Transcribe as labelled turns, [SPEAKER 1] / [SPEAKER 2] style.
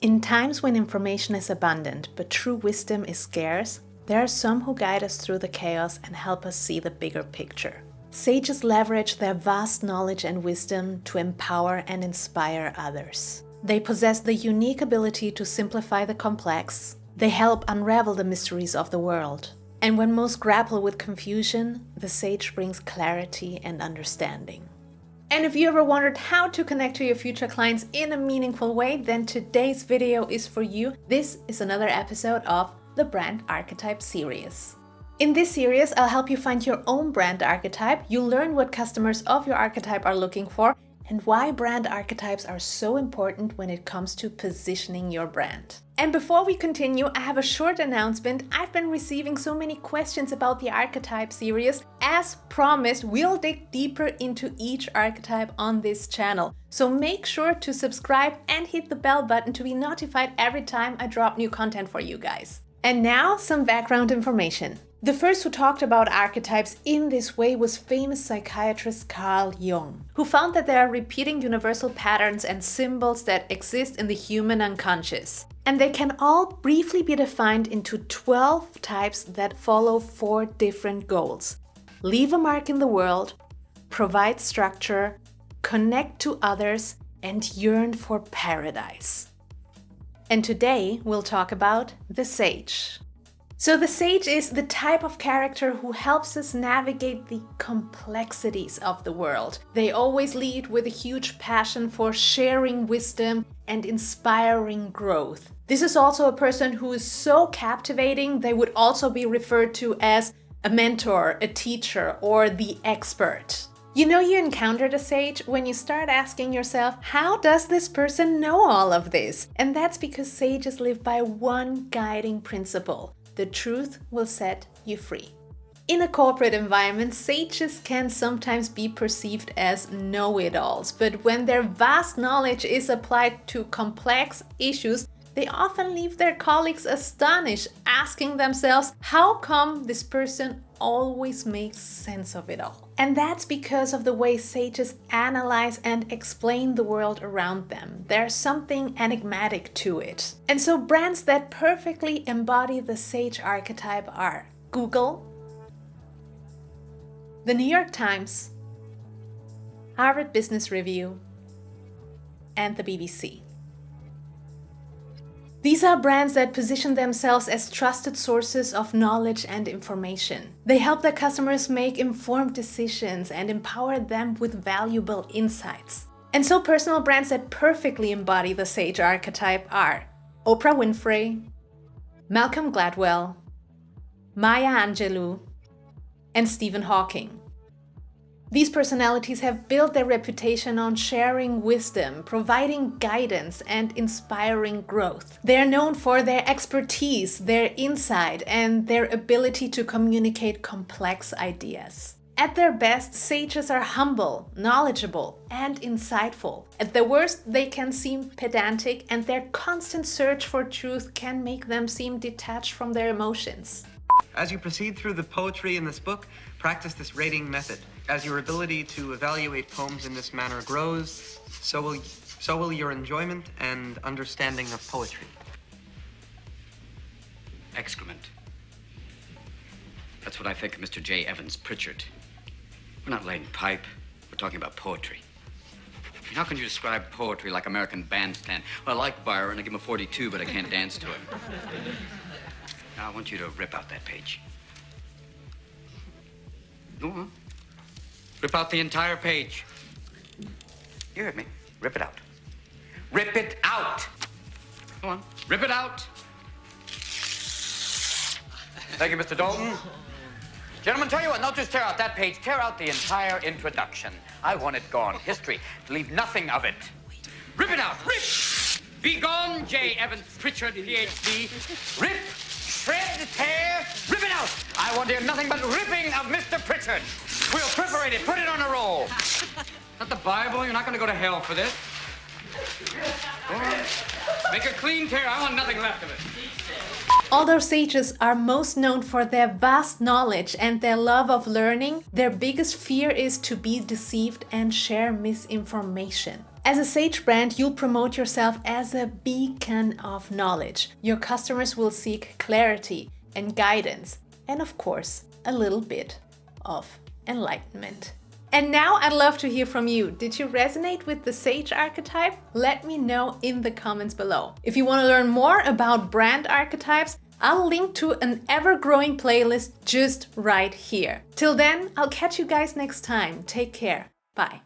[SPEAKER 1] In times when information is abundant, but true wisdom is scarce, there are some who guide us through the chaos and help us see the bigger picture. Sages leverage their vast knowledge and wisdom to empower and inspire others. They possess the unique ability to simplify the complex. They help unravel the mysteries of the world. And when most grapple with confusion, the sage brings clarity and understanding. And if you ever wondered how to connect to your future clients in a meaningful way, then today's video is for you. This is another episode of the Brand Archetype series. In this series, I'll help you find your own brand archetype. You'll learn what customers of your archetype are looking for and why brand archetypes are so important when it comes to positioning your brand. And before we continue, I have a short announcement. I've been receiving so many questions about the Archetype series. As promised, we'll dig deeper into each archetype on this channel. So make sure to subscribe and hit the bell button to be notified every time I drop new content for you guys. And now some background information. The first who talked about archetypes in this way was famous psychiatrist Carl Jung, who found that there are repeating universal patterns and symbols that exist in the human unconscious. And they can all briefly be defined into 12 types that follow 4 different goals: leave a mark in the world, provide structure, connect to others, and yearn for paradise. And today we'll talk about the sage. So the sage is the type of character who helps us navigate the complexities of the world. They always lead with a huge passion for sharing wisdom and inspiring growth. This is also a person who is so captivating, they would also be referred to as a mentor, a teacher, or the expert. You know you encountered a sage when you start asking yourself, how does this person know all of this? And that's because sages live by one guiding principle: the truth will set you free. In a corporate environment, sages can sometimes be perceived as know-it-alls, but when their vast knowledge is applied to complex issues, they often leave their colleagues astonished, asking themselves, how come this person always makes sense of it all? And that's because of the way sages analyze and explain the world around them. There's something enigmatic to it. And so brands that perfectly embody the sage archetype are Google, the New York Times, Harvard Business Review, and the BBC. These are brands that position themselves as trusted sources of knowledge and information. They help their customers make informed decisions and empower them with valuable insights. And so personal brands that perfectly embody the sage archetype are Oprah Winfrey, Malcolm Gladwell, Maya Angelou, and Stephen Hawking. These personalities have built their reputation on sharing wisdom, providing guidance, and inspiring growth. They are known for their expertise, their insight, and their ability to communicate complex ideas. At their best, sages are humble, knowledgeable, and insightful. At their worst, they can seem pedantic, and their constant search for truth can make them seem detached from their emotions.
[SPEAKER 2] As you proceed through the poetry in this book, practice this rating method. As your ability to evaluate poems in this manner grows, so will your enjoyment and understanding of poetry.
[SPEAKER 3] Excrement. That's what I think of Mr. J. Evans Pritchard. We're not laying pipe. We're talking about poetry. I mean, how can you describe poetry like American Bandstand? Well, I like Byron. I give him a 42, but I can't dance to it. Now, I want you to rip out that page. Go on. Rip out the entire page. You heard me. Rip it out. Rip it out! Go on. Rip it out! Thank you, Mr. Dalton. Gentlemen, tell you what, not just tear out that page, tear out the entire introduction. I want it gone. History, to leave nothing of it. Rip it out! Rip! Be gone, J. Evans Pritchard, Ph.D. Rip! Shred, tear, rip it out! I want to hear nothing but ripping of Mr. Pritchard. We'll preparate it, put it on a roll. Not the Bible, you're not going to go to hell for this. Go on. Make a clean tear, I want nothing left of it.
[SPEAKER 1] Although sages are most known for their vast knowledge and their love of learning, their biggest fear is to be deceived and share misinformation. As a Sage brand, you'll promote yourself as a beacon of knowledge. Your customers will seek clarity and guidance, and of course, a little bit of enlightenment. And now I'd love to hear from you. Did you resonate with the Sage archetype? Let me know in the comments below. If you want to learn more about brand archetypes, I'll link to an ever-growing playlist just right here. Till then, I'll catch you guys next time. Take care. Bye.